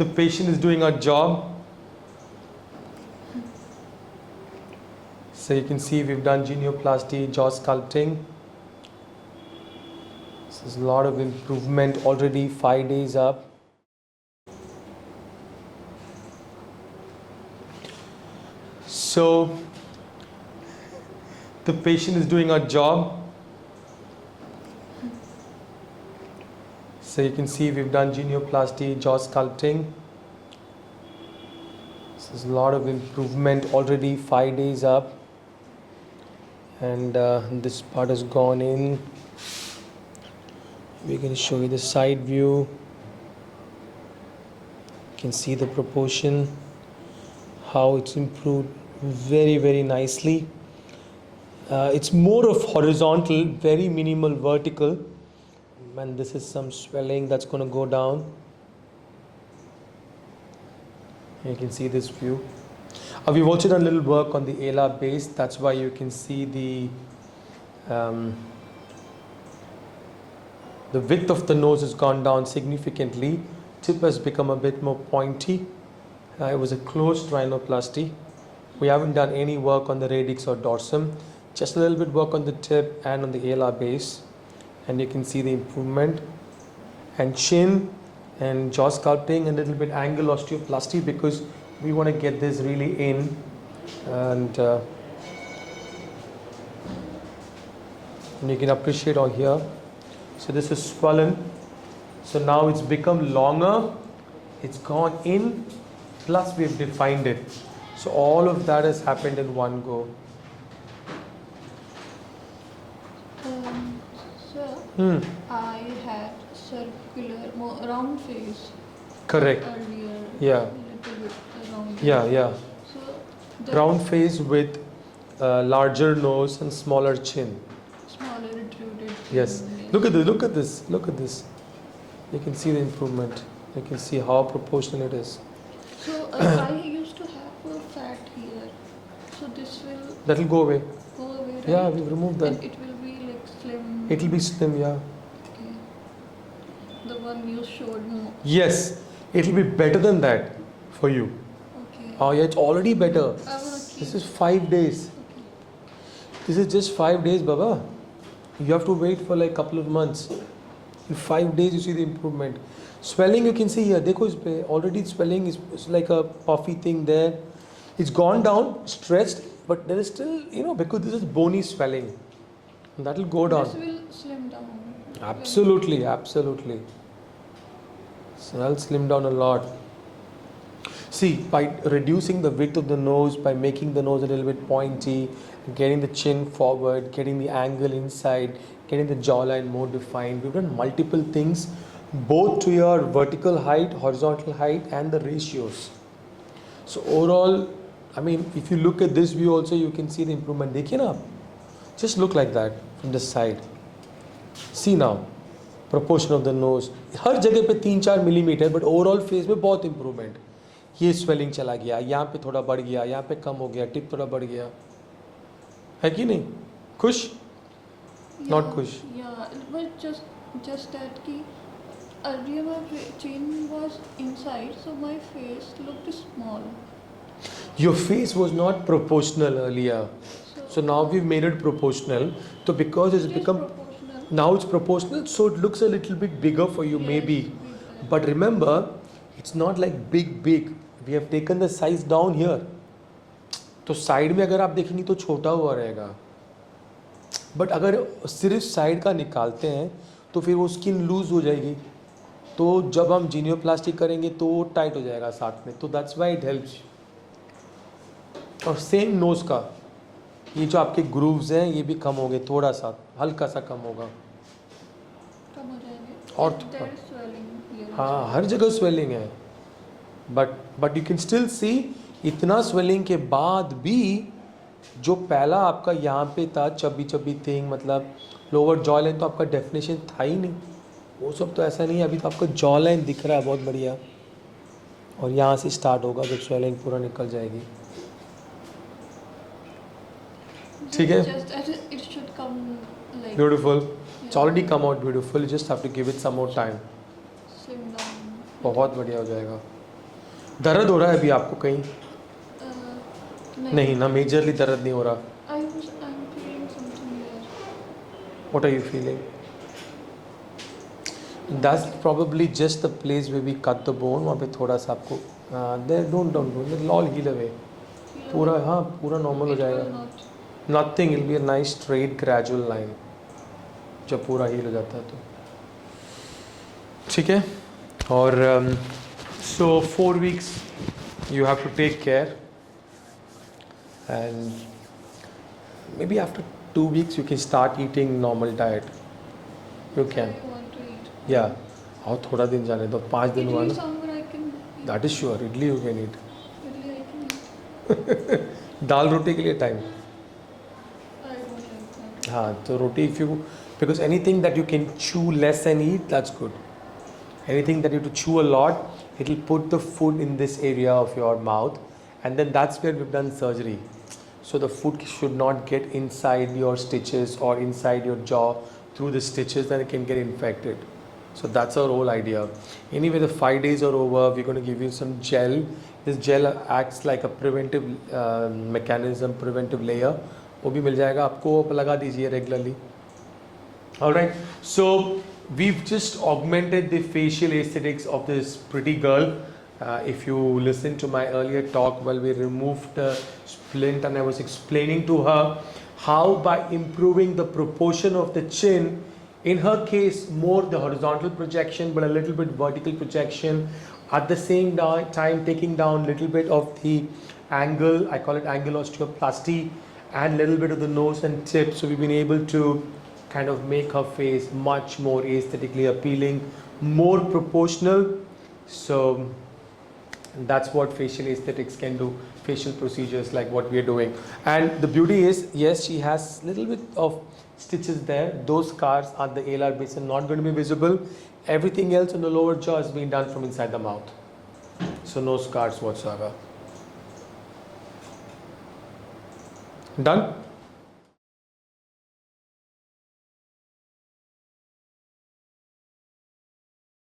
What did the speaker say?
The patient is doing our job. So you can see we've done genioplasty, jaw sculpting. This is a lot of improvement already, 5 days up. So the patient is doing our job. So you can see we've done genioplasty, jaw sculpting. This is a lot of improvement already, 5 days up. And this part has gone in. We're going to show you the side view. You can see the proportion, how it's improved very, very nicely. It's more of horizontal, very minimal vertical. And this is some swelling that's going to go down. You can see this view. We've also done a little work on the alar base. That's why you can see the width of the nose has gone down significantly. Tip has become a bit more pointy. It was a closed rhinoplasty. We haven't done any work on the radix or dorsum. Just a little bit work on the tip and on the alar base. And you can see the improvement. And chin and jaw sculpting and a little bit angle osteoplasty, because we want to get this really in. And you can appreciate on here. So this is swollen. So now it's become longer. It's gone in. Plus we've defined it. So all of that has happened in one go. Sir, I had circular, more round face. Correct. Earlier. Yeah. Little bit round. Yeah. So round face with larger nose and smaller chin. Smaller retruded. Yes. Look at this. Look at this. You can see the improvement. You can see how proportional it is. So I used to have a fat here. So this will That'll go away. go away, right? Yeah, we've removed that. And it will be like slim. It'll be slim, yeah. Okay. The one you showed more. Yes, it'll be better than that for you. Okay. Oh yeah, it's already better. I wanna keep. This is 5 days. Okay. This is just 5 days, Baba. You have to wait for like a couple of months. In 5 days, you see the improvement. Swelling, you can see here. Dekho, is already swelling is like a puffy thing there. It's gone down, stretched, but there is still, because this is bony swelling. That will go down. This will slim down. Absolutely. So that'll slim down a lot. See, by reducing the width of the nose, by making the nose a little bit pointy, getting the chin forward, getting the angle inside, getting the jawline more defined, we've done multiple things, both to your vertical height, horizontal height, and the ratios. So overall, if you look at this view also, you can see the improvement. Dekhiye na, just look like that from the side. See now, proportion of the nose. हर जगह पे 3-4 millimetre, but overall face में बहुत improvement. ये swelling चला गया, यहाँ पे थोड़ा बढ़ गया, यहाँ पे कम हो गया, टिप थोड़ा बढ़ गया, है कि नहीं? खुश? Not खुश? Yeah, but just that कि earlier my chin was inside, so my face looked small. Your face was not proportional earlier. So now we've made it proportional. So because it's become proportional. Now it's proportional, so it looks a little bit bigger for you, Yes, maybe. bigger. But remember, it's not like big. We have taken the size down here. तो side में अगर आप देखेंगे तो छोटा हुआ रहेगा. But अगर सिर्फ साइड का निकालते हैं तो फिर वो स्किन लूज हो जाएगी. तो जब हम जीनियोप्लास्टी करेंगे तो वो टाइट हो जाएगा साथ में. तो दैट्स व्हाई इट हेल्प्स. और सेम नोज का ये जो आपके ग्रूव्स हैं ये भी कम हो गए, थोड़ा सा हल्का सा कम होगा. कम हो जाएंगे. और there is swelling here. हाँ, हर जगह स्वेलिंग है. But you can still see इतना स्वेलिंग के बाद भी जो पहला आपका यहाँ पे था चबी थिंग, मतलब लोअर जॉ लाइन, तो आपका डेफिनेशन था ही नहीं. वो सब तो ऐसा नहीं है. अभी तो आपका जॉ लाइन दिख रहा है बहुत बढ़िया. और यहाँ से स्टार्ट होगा जब स्वेलिंग पूरा निकल जाएगी. ठीक है. Just as it should come like beautiful. It's already come out beautiful. You just have to give it some more time. slim down. बहुत बढ़िया हो जाएगा. दर्द हो रहा है अभी आपको कहीं? नहीं नहीं ना, मेजरली दर्द नहीं हो रहा. I'm feeling something there. What are you feeling? That's probably just the place where we cut the bone. वहाँ पे थोड़ा सा आपको there don't it'll all heal away. पूरा हाँ पूरा नॉर्मल हो It will जाएगा. not. Nothing, it'll be a nice straight gradual line जब पूरा हील हो जाता है तो. ठीक है. और so 4 weeks you have to take care, and maybe after 2 weeks you can start eating normal diet. You can. I want to eat. Yeah. और थोड़ा दिन जाने दो, 5 दिन हुआ Idli ना. sambar I can eat. That is sure. Idli you can eat. Idli I can eat. दाल रोटी के लिए time. I don't like that. हाँ तो रोटी if you, because anything that you can chew less and eat, that's good. Anything that you have to chew a lot, it will put the food in this area of your mouth, and then that's where we've done surgery. So the food should not get inside your stitches or inside your jaw through the stitches, then it can get infected. So that's our whole idea. Anyway, the 5 days are over. We're going to give you some gel. This gel acts like a preventive mechanism, preventive layer. वो भी मिल जाएगा आपको, लगा दीजिए regularly. Alright, so we've just augmented the facial aesthetics of this pretty girl. If you listen to my earlier talk, well, we removed the splint and I was explaining to her how by improving the proportion of the chin, in her case more the horizontal projection but a little bit vertical projection, at the same time taking down little bit of the angle, I call it angle osteoplasty, and little bit of the nose and tip. So we've been able to kind of make her face much more aesthetically appealing, more proportional. So that's what facial aesthetics can do, facial procedures like what we are doing. And the beauty is, yes, she has little bit of stitches there. Those scars at the alar base are not going to be visible. Everything else on the lower jaw is being done from inside the mouth. So no scars whatsoever. Done?